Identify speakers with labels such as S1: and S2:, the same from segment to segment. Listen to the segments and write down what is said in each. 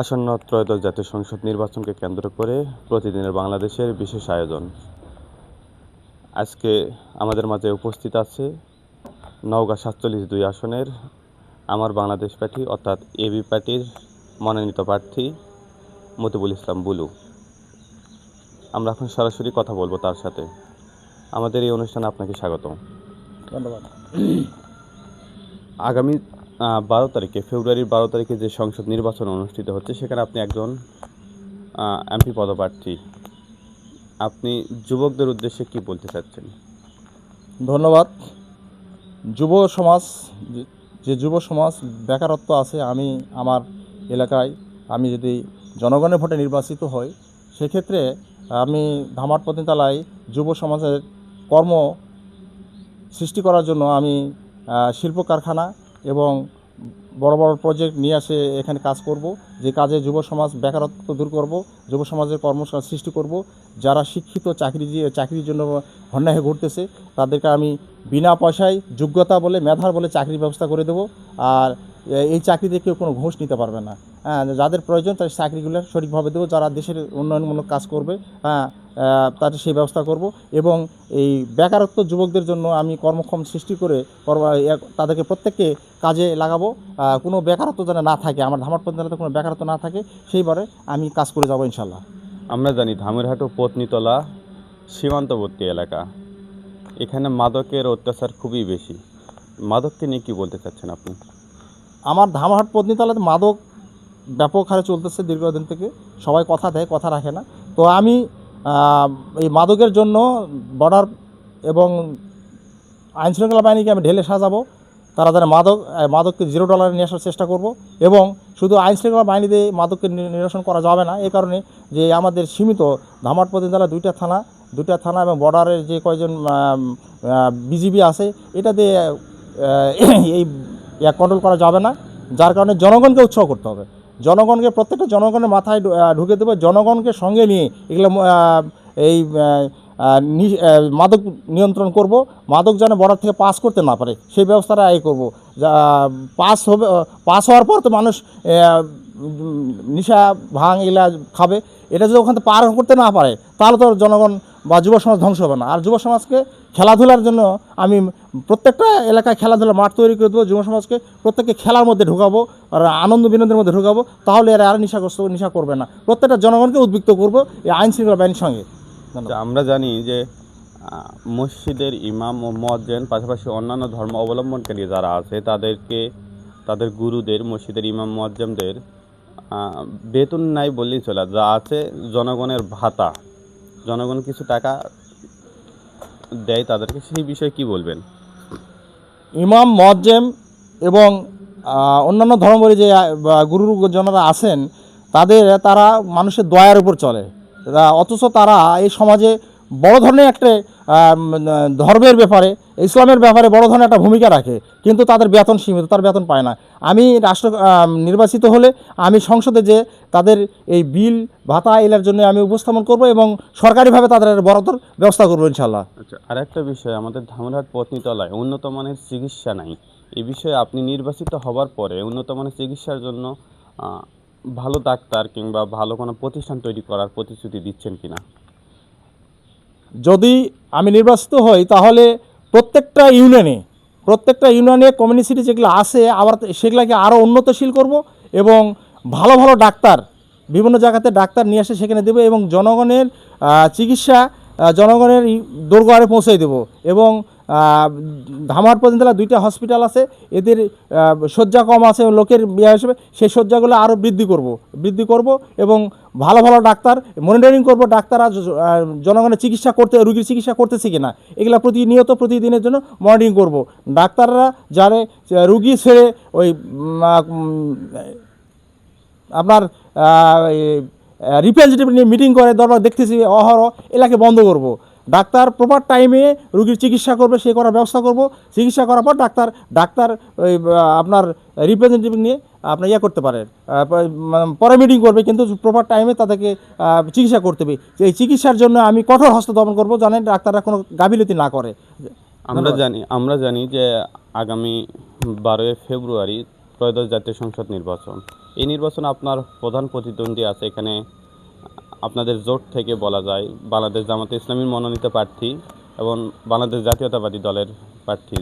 S1: আসন্ন ত্রয়োদশ জাতীয় সংসদ নির্বাচনকে কেন্দ্র করে প্রতিদিনের বাংলাদেশের বিশেষ আয়োজন। আজকে আমাদের মাঝে উপস্থিত আছে নওগাঁ ৪৭-২ আসনের আমার বাংলাদেশ পার্টি অর্থাৎ এবি পার্টির মনোনীত প্রার্থী মতিবুল ইসলাম বুলু। আমরা এখন সরাসরি কথা বলবো তার সাথে। আমাদের এই অনুষ্ঠানে আপনাকে স্বাগত।
S2: ধন্যবাদ।
S1: আগামী 12 তারিখে, ফেব্রুয়ারির 12 তারিখে যে সংসদ নির্বাচন অনুষ্ঠিত হচ্ছে, সেখানে আপনি একজন এমপি পদপ্রার্থী। আপনি যুবকদের উদ্দেশ্যে কি বলতে চাচ্ছেন?
S2: ধন্যবাদ। যুব সমাজ, যে যুব সমাজ বেকারত্ব আছে, আমি আমার এলাকায় আমি যদি জনগণের ভোটে নির্বাচিত হই, সেক্ষেত্রে আমি ধামারপতিতলায় যুব সমাজের কর্ম সৃষ্টি করার জন্য আমি শিল্প কারখানা এবং বড় বড় প্রজেক্ট নিয়ে আসে এখানে কাজ করব। যে কাজে যুব সমাজ বেকারত্ব দূর করব, যুব সমাজের কর্মসংস্থান সৃষ্টি করব। যারা শিক্ষিত চাকরির জন্য হন্যাহে ঘুরতেছে, তাদেরকে আমি বিনা পয়সায় যোগ্যতা বলে, মেধার বলে চাকরির ব্যবস্থা করে দেবো। আর এই চাকরিতে কেউ কোনো ঘুষ নিতে পারবে না। হ্যাঁ, যাদের প্রয়োজন তাদের চাকরিগুলো সঠিকভাবে দেবো। যারা দেশের উন্নয়নমূলক কাজ করবে, হ্যাঁ, তাদের সেই ব্যবস্থা করব। এবং এই বেকারত্ব যুবকদের জন্য আমি কর্মক্ষম সৃষ্টি করে তাদেরকে প্রত্যেককে কাজে লাগাবো। কোনো বেকারত্ব যেন না থাকে, আমার ধামারপন্থী এলাকাতে কোনো বেকারত্ব না থাকে, সেইবারে আমি কাজ করে যাব ইনশাল্লাহ।
S1: আমরা জানি ধামইরহাট ও পত্নীতলা সীমান্তবর্তী এলাকা, এখানে মাদকের অত্যাচার খুবই বেশি। মাদককে নিয়ে কী বলতে চাচ্ছেন আপনি?
S2: আমার ধামহাট পত্নীতলাতে মাদক ব্যাপক হারে চলতেছে দীর্ঘদিন থেকে। সবাই কথা দেয়, কথা রাখে না। তো আমি এই মাদকের জন্য বর্ডার এবং আইনশৃঙ্খলা বাহিনীকে আমি ঢেলে সাজাবো। তারা যেন মাদককে $0 নিয়ে আসার চেষ্টা করব। এবং শুধু আইনশৃঙ্খলা বাহিনীতে মাদককে নিরসন করা যাবে না, এই কারণে যে আমাদের সীমিত ধামহাট পতিতলা দুইটা থানা এবং বর্ডারের যে কয়জন বিজিবি আছে, এটা দিয়ে এই কন্ট্রোল করা যাবে না। যার কারণে জনগণকে উৎসাহ করতে হবে। প্রত্যেকটা জনগণের মাথায় ঢুকে দেবে, জনগণকে সঙ্গে নিয়ে এগুলো এই মাদক নিয়ন্ত্রণ করব। মাদক যেন বর্ডার থেকে পাস করতে না পারে, সেই ব্যবস্থাটা করব। পাস হওয়ার পর তো মানুষ নিশা ভাঙ এগুলা খাবে। এটা যদি ওখান থেকে পার করতে না পারে, তাহলে তো জনগণ বা যুব সমাজ ধ্বংস হবে না। আর যুব সমাজকে খেলাধুলার জন্য আমি প্রত্যেকটা এলাকায় খেলাধুলার মাঠ তৈরি করে দেবো। যুব সমাজকে প্রত্যেককে খেলার মধ্যে ঢুকাবো, আর আনন্দ বিনোদনের মধ্যে ঢুকাবো। তাহলে এরা আর নেশা করবে না। প্রত্যেকটা জনগণকে উদ্বুদ্ধ করবো এই আইন শৃঙ্খলা বাহিনীর সঙ্গে।
S1: আমরা জানি যে মসজিদের ইমাম ও মুয়াজ্জিন, পাশাপাশি অন্যান্য ধর্ম অবলম্বনকারী যারা আছে, তাদের গুরুদের, মসজিদের ইমাম মুয়াজ্জিনদের বেতন নাই বললেই চলে। যা আছে জনগণের ভাতা, জনগণ কিছু টাকা দেয় তাদেরকে, সেই বিষয়ে কি বলবেন?
S2: ইমাম মুয়াজ্জিন এবং অন্যান্য ধর্মের যে গুরুজনেরা আছেন, তারা মানুষের দয়ার উপর চলে। অথচ তারা এই সমাজে বড় ধরনের একটা ধর্মের ব্যাপারে, ইসলামের ব্যাপারে বড় ধরনের একটা ভূমিকা রাখে, কিন্তু তাদের বেতন সীমিত, তার বেতন পায় না। আমি নির্বাচিত হলে আমি সংসদে যে তাদের এই বিল ভাতা এলার জন্য আমি উপস্থাপন করব এবং সরকারিভাবে তাদের বরাদ্দর ব্যবস্থা করবো ইনশাল্লাহ।
S1: আচ্ছা, আরেকটা বিষয়, আমাদের ধামইরহাট পত্নীতলায় উন্নত মানের চিকিৎসা নাই। এই বিষয়ে আপনি নির্বাচিত হবার পরে উন্নত মানের চিকিৎসার জন্য ভালো ডাক্তার কিংবা ভালো কোনো প্রতিষ্ঠান তৈরি করার প্রতিশ্রুতি দিচ্ছেন কিনা?
S2: যদি আমি নির্বাচিত হই, তাহলে প্রত্যেকটা ইউনিয়নে কমিউনিটি যেগুলো আছে, আবার সেগুলোকে আরও উন্নতশীল করব এবং ভালো ভালো ডাক্তার বিভিন্ন জায়গাতে ডাক্তার নিয়ে এসে সেখানে দেবো এবং জনগণের চিকিৎসা জনগণের দোরগোড়ায় পৌঁছে দেবো। এবং ধামহাট পর্যন্ত 2টা হসপিটাল আছে, এদের শয্যা কম আছে লোকের বিয়ে হিসেবে, সেই শয্যাগুলো আরও বৃদ্ধি করব এবং ভালো ভালো ডাক্তার মনিটরিং করব। ডাক্তাররা জনগণের রুগীর চিকিৎসা করতেছে কিনা, এগুলো প্রতিদিনের জন্য মনিটরিং করব। ডাক্তাররা যারা রুগী ছেড়ে ওই আপনার রিপ্রেজেন্টেটিভ নিয়ে মিটিং করে দরবার দেখতেছি অহরহ, এলাকে বন্ধ করব। ডাক্তার প্রপার টাইমে রুগীর চিকিৎসা করবে, সে করার ব্যবস্থা করব। চিকিৎসা করার পর ডাক্তার ওই আপনার রিপ্রেজেন্টেটিভ নিয়ে আপনার করতে পারেন, পরে মিটিং করবে, কিন্তু প্রপার টাইমে তাদেরকে চিকিৎসা করতে হবে। এই চিকিৎসার জন্য আমি কঠোর হস্তক্ষেপ করব, জানেন, ডাক্তাররা কোনো গাফিলতি না করে।
S1: আমরা জানি যে আগামী 12 ফেব্রুয়ারি ত্রয়োদশ জাতীয় সংসদ নির্বাচন। এই নির্বাচনে আপনার প্রধান প্রতিদ্বন্দ্বী আছে এখানে আপনাদের জোট থেকে বলা যায় বাংলাদেশ জামাতে ইসলামীর মনোনীত প্রার্থী এবং বাংলাদেশ জাতীয়তাবাদী দলের প্রার্থী।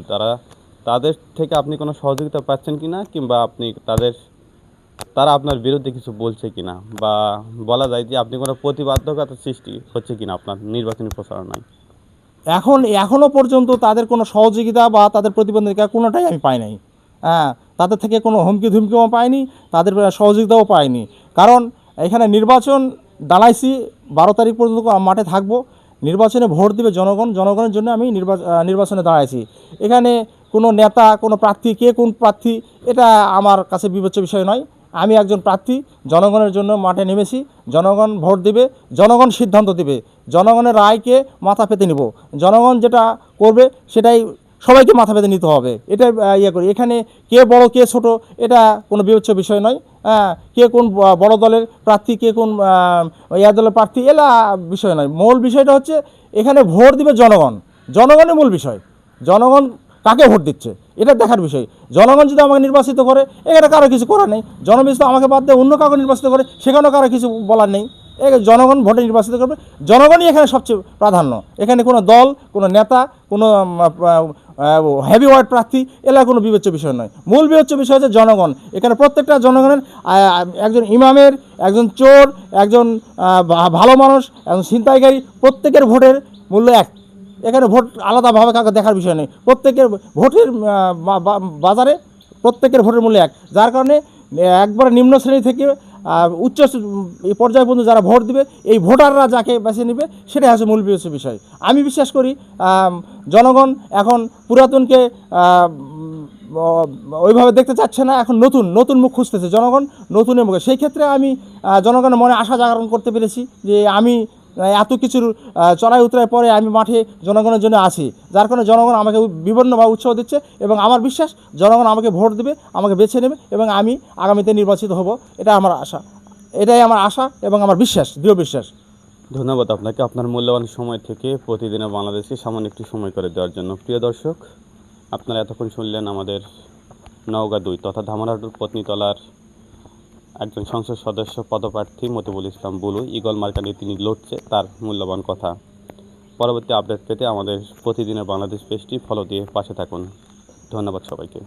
S1: তাদের থেকে আপনি কোনো সহযোগিতা পাচ্ছেন কিনা, কিংবা আপনি তারা আপনার বিরুদ্ধে কিছু বলছে কিনা, বা বলা যায় যে আপনি কোনো প্রতিবাধ্যকতার সৃষ্টি হচ্ছে কিনা আপনার নির্বাচনী প্রচারণায়?
S2: এখনও পর্যন্ত তাদের কোনো সহযোগিতা বা তাদের প্রতিবন্ধকতা কোনোটাই আমি পাই নাই। হ্যাঁ, তাদের থেকে কোনো হুমকি ধুমকিও পাইনি, তাদের সহযোগিতাও পাইনি। কারণ এখানে নির্বাচন দাঁড়াইছি 12 তারিখ পর্যন্ত মাঠে থাকবো। নির্বাচনে ভোট দেবে জনগণ, জনগণের জন্য আমি নির্বাচনে দাঁড়াইছি। এখানে কোনো নেতা, কোনো প্রার্থী, কে কোন প্রার্থী, এটা আমার কাছে বিবেচ্য বিষয় নয়। আমি একজন প্রার্থী, জনগণের জন্য মাঠে নেমেছি। জনগণ ভোট দেবে, জনগণ সিদ্ধান্ত দেবে, জনগণের রায়কে মাথা পেতে নিব। জনগণ যেটা করবে সেটাই সবাইকে মাথা পেতে নিতে হবে, এটা ইয়ে করি। এখানে কে বড় কে ছোট এটা কোনো বিবেচ্য বিষয় নয়। হ্যাঁ, কে কোন বড় দলের প্রার্থী, কে কোন ইয়া দলের প্রার্থী, এলা বিষয় নয়। মূল বিষয়টা হচ্ছে এখানে ভোট দিবে জনগণ, জনগণের মূল বিষয়। জনগণ কাকে ভোট দিচ্ছে এটা দেখার বিষয়। জনগণ যদি আমাকে নির্বাচিত করে, এখানে কারো কিছু করার নেই। জনবিষ্ট আমাকে বাদ দিয়ে অন্য কাউকে নির্বাচিত করে, সেখানেও কারো কিছু বলার নেই। জনগণ ভোটে নির্বাচিত করবে, জনগণই এখানে সবচেয়ে প্রাধান্য। এখানে কোনো দল, কোনো নেতা, কোনো হেভি ওয়ার্ড প্রার্থী, এলা কোনো বিবেচ্য বিষয় নয়। মূল বিবেচ্য বিষয় হচ্ছে জনগণ। এখানে প্রত্যেকটা জনগণের, একজন ইমামের, একজন চোর, একজন ভালো মানুষ, একজন ছিনতাইকারী, প্রত্যেকের ভোটের মূল্য এক। এখানে ভোট আলাদাভাবে কাউকে দেখার বিষয় নেই। প্রত্যেকের ভোটের বাজারে প্রত্যেকের ভোটের মূল্য এক। যার কারণে একবার নিম্ন শ্রেণী থেকে উচ্চ এই পর্যায় পর্যন্ত যারা ভোট দিবে, এই ভোটাররা যাকে বেছে নেবে, সেটাই হচ্ছে মূল বিষয়। আমি বিশ্বাস করি জনগণ এখন পুরাতনকে ওইভাবে দেখতে চাচ্ছে না। এখন নতুন মুখ খুঁজতেছে জনগণ, নতুনের মুখে। সেই ক্ষেত্রে আমি জনগণের মনে আশা জাগরণ করতে পেরেছি যে আমি এত কিছুর চড়াই উতরায় পরে আমি মাঠে জনগণের জন্য আছি। যার কারণে জনগণ আমাকে বিভিন্নভাবে উৎসাহ দিচ্ছে, এবং আমার বিশ্বাস জনগণ আমাকে ভোট দেবে, আমাকে বেছে নেবে, এবং আমি আগামীতে নির্বাচিত হব। এটা আমার আশা, এটাই আমার আশা এবং আমার বিশ্বাস, দৃঢ় বিশ্বাস।
S1: ধন্যবাদ আপনাকে আপনার মূল্যবান সময় থেকে প্রতিদিনের বাংলাদেশে সামান্য একটু সময় করে দেওয়ার জন্য। প্রিয় দর্শক, আপনারা এতক্ষণ শুনলেন আমাদের নওগাঁ 2 তথা ধামরাহাটুর পত্নীতলার একজন সংসদ সদস্য পদপ্রার্থী মতিবুল ইসলাম বুলু, ঈগল মার্কা নিয়ে তিনি লড়ছে, তার মূল্যবান কথা। পরবর্তী আপডেট পেতে আমাদের প্রতিদিনের বাংলাদেশ পেজটি ফলো দিয়ে পাশে থাকুন। ধন্যবাদ সবাইকে।